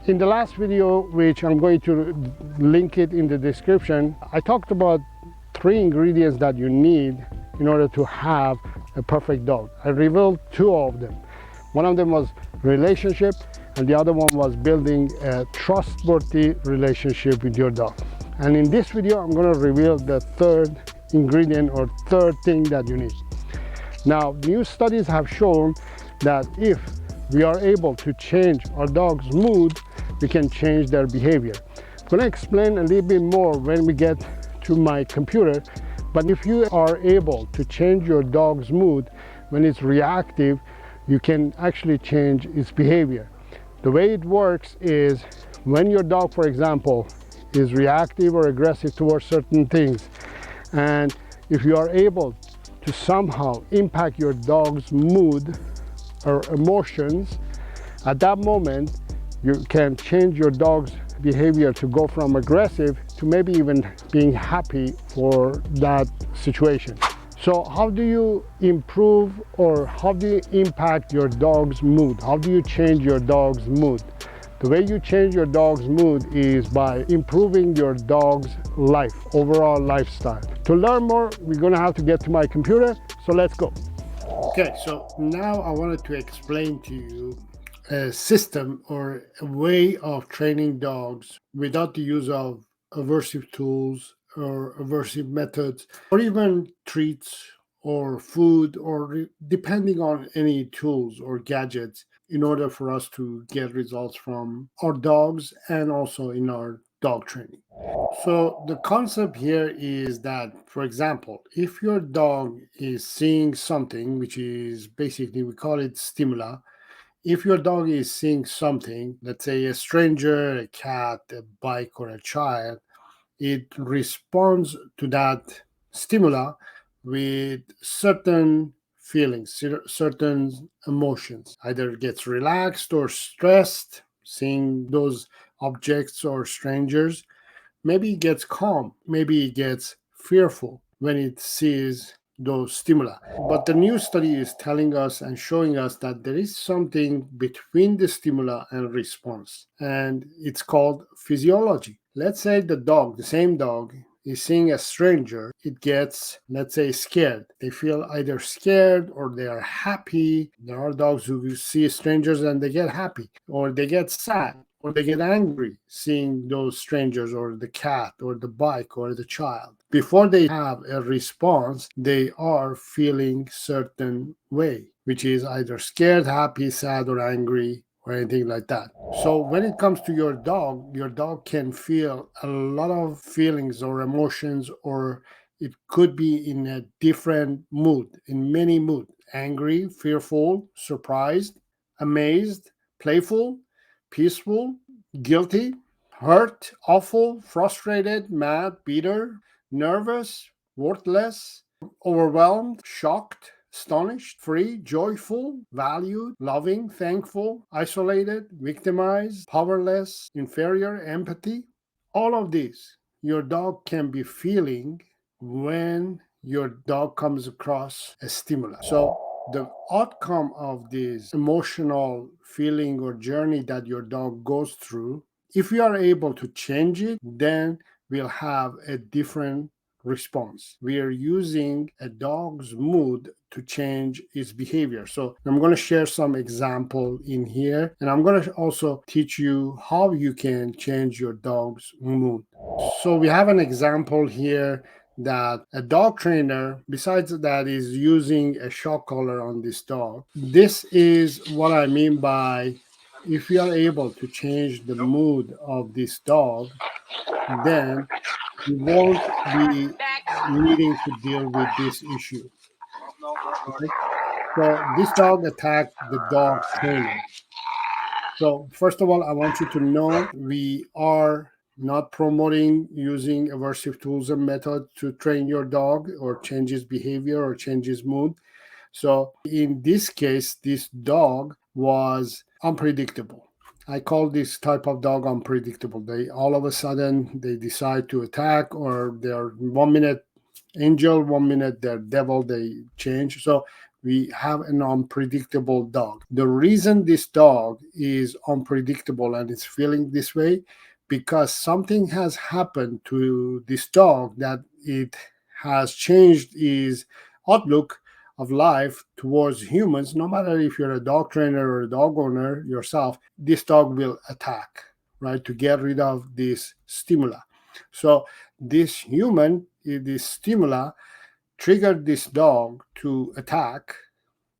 In the last video, which I'm going to link it in the description, I talked about 3 ingredients that you need in order to have a perfect dog. I revealed 2 of them. One of them was relationship, and the other one was building a trustworthy relationship with your dog. And in this video, I'm going to reveal the 3rd ingredient or 3rd thing that you need. Now, new studies have shown that if we are able to change our dog's mood, we can change their behavior. I'm going to explain a little bit more when we get to my computer, but if you are able to change your dog's mood when it's reactive, you can actually change its behavior. The way it works is when your dog, for example, is reactive or aggressive towards certain things, and if you are able to somehow impact your dog's mood or emotions, at that moment you can change your dog's behavior to go from aggressive to maybe even being happy for that situation. So how do you improve, or how do you impact your dog's mood? How do you change your dog's mood? The way you change your dog's mood is by improving your dog's life, overall lifestyle. To learn more, we're going to have to get to my computer, so let's go. Okay, so now I wanted to explain to you a system or a way of training dogs without the use of aversive tools or aversive methods, or even treats or food, or depending on any tools or gadgets, in order for us to get results from our dogs and also in our dog training. So the concept here is that, for example, if your dog is seeing something, which is basically, we call it stimuli. If your dog is seeing something, let's say a stranger, a cat, a bike, or a child, it responds to that stimuli with certain feelings, certain emotions. Either it gets relaxed or stressed, seeing those objects or strangers. Maybe it gets calm. Maybe it gets fearful when it sees those stimuli. But the new study is telling us and showing us that there is something between the stimuli and response, and it's called physiology. Let's say the same dog, is seeing a stranger, it gets, let's say, scared. They feel either scared or they are happy. There are dogs who see strangers and they get happy, or they get sad, or they get angry seeing those strangers, or the cat, or the bike, or the child. Before they have a response, they are feeling certain way, which is either scared, happy, sad, or angry, or anything like that. So when it comes to your dog can feel a lot of feelings or emotions, or it could be in a different mood, in many moods: angry, fearful, surprised, amazed, playful, peaceful, guilty, hurt, awful, frustrated, mad, bitter, nervous, worthless, overwhelmed, shocked, astonished, free, joyful, valued, loving, thankful, isolated, victimized, powerless, inferior, empathy. All of these your dog can be feeling when your dog comes across a stimulus. So the outcome of this emotional feeling or journey that your dog goes through, if you are able to change it, then we'll have a different response. We are using a dog's mood to change its behavior. So I'm going to share some example in here, and I'm going to also teach you how you can change your dog's mood. So we have an example here that a dog trainer, besides that, is using a shock collar on this dog. This is what I mean by, if you are able to change the mood of this dog, then you won't be needing to deal with this issue. Okay? So this dog attacked the dog trainer. So first of all, I want you to know we are not promoting using aversive tools and methods to train your dog or change his behavior or change his mood. So in this case, this dog was unpredictable. I call this type of dog unpredictable. They all of a sudden they decide to attack, or they're 1 minute angel, 1 minute they're devil, they change. So we have an unpredictable dog. The reason this dog is unpredictable and is feeling this way, because something has happened to this dog that it has changed his outlook of life towards humans. No matter if you're a dog trainer or a dog owner yourself, this dog will attack, right, to get rid of this stimuli. So this human, this stimuli triggered this dog to attack,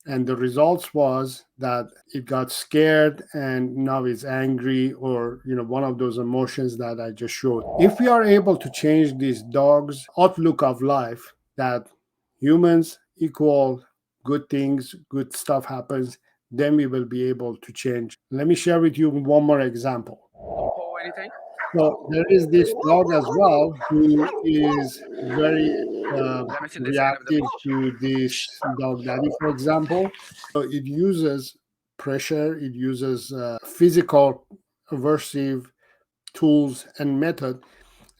and the results was that it got scared and now it's angry, or one of those emotions that I just showed. If we are able to change this dog's outlook of life, that humans equal good things, good stuff happens, then we will be able to change. Let me share with you one more example. So there is this dog as well who is very reactive to this dog daddy, for example. So it uses pressure, it uses physical aversive tools and method.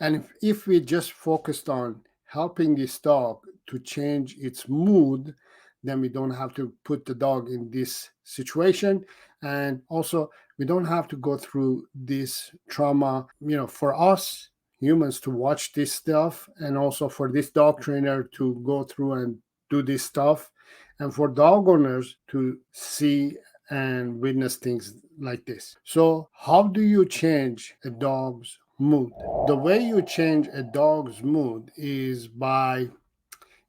And if we just focused on helping this dog to change its mood, then we don't have to put the dog in this situation. And also, we don't have to go through this trauma, for us humans to watch this stuff, and also for this dog trainer to go through and do this stuff, and for dog owners to see and witness things like this. So, how do you change a dog's mood? The way you change a dog's mood is by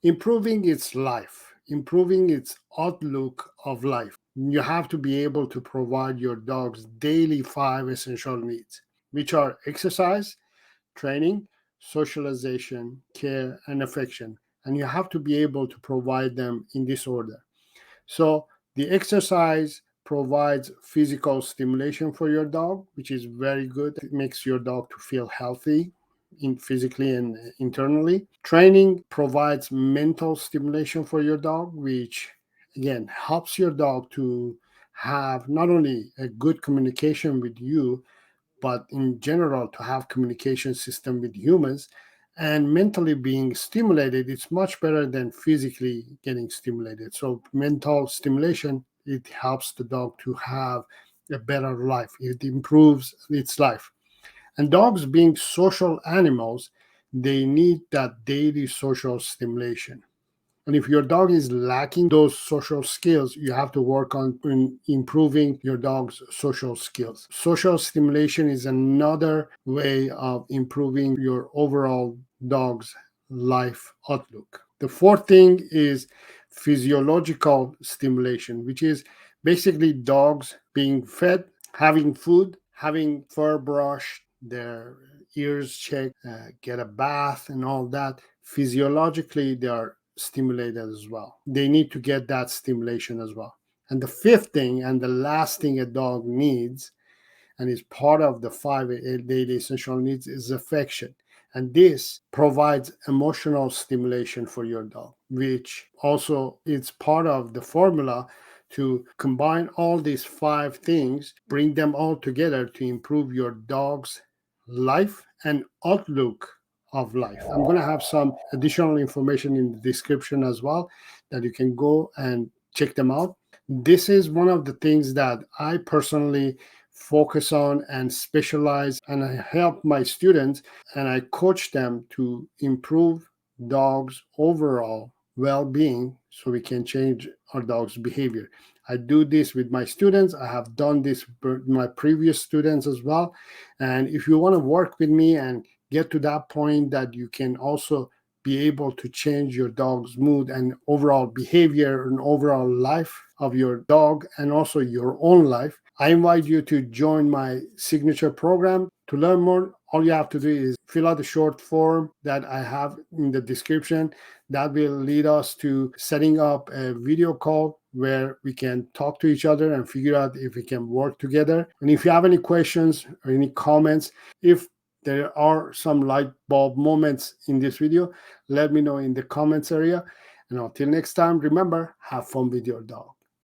improving its life, improving its outlook of life. You have to be able to provide your dog's daily 5 essential needs, which are exercise, training, socialization, care, and affection. And you have to be able to provide them in this order. So the exercise provides physical stimulation for your dog, which is very good. It makes your dog to feel healthy physically and internally. Training provides mental stimulation for your dog, which again helps your dog to have not only a good communication with you, but in general to have communication system with humans. And mentally being stimulated, it's much better than physically getting stimulated. So mental stimulation, it helps the dog to have a better life, it improves its life. And dogs being social animals, they need that daily social stimulation. And if your dog is lacking those social skills, you have to work on improving your dog's social skills. Social stimulation is another way of improving your overall dog's life outlook. The fourth thing is physiological stimulation, which is basically dogs being fed, having food, having fur brushed, their ears checked, get a bath, and all that. Physiologically, they are stimulated as well. They need to get that stimulation as well. And the fifth thing and the last thing a dog needs, and is part of the 5 daily essential needs, is affection. And this provides emotional stimulation for your dog, which also is part of the formula to combine all these 5 things, bring them all together to improve your dog's life and outlook of life. I'm going to have some additional information in the description as well that you can go and check them out. This is one of the things that I personally focus on and specialize, and I help my students and I coach them to improve dogs' overall well-being so we can change our dog's behavior. I do this with my students. I have done this with my previous students as well. And if you want to work with me and get to that point that you can also be able to change your dog's mood and overall behavior and overall life of your dog and also your own life, I invite you to join my signature program. To learn more, all you have to do is fill out the short form that I have in the description. That will lead us to setting up a video call where we can talk to each other and figure out if we can work together. And if you have any questions or any comments, if there are some light bulb moments in this video, let me know in the comments area. And until next time, remember, have fun with your dog.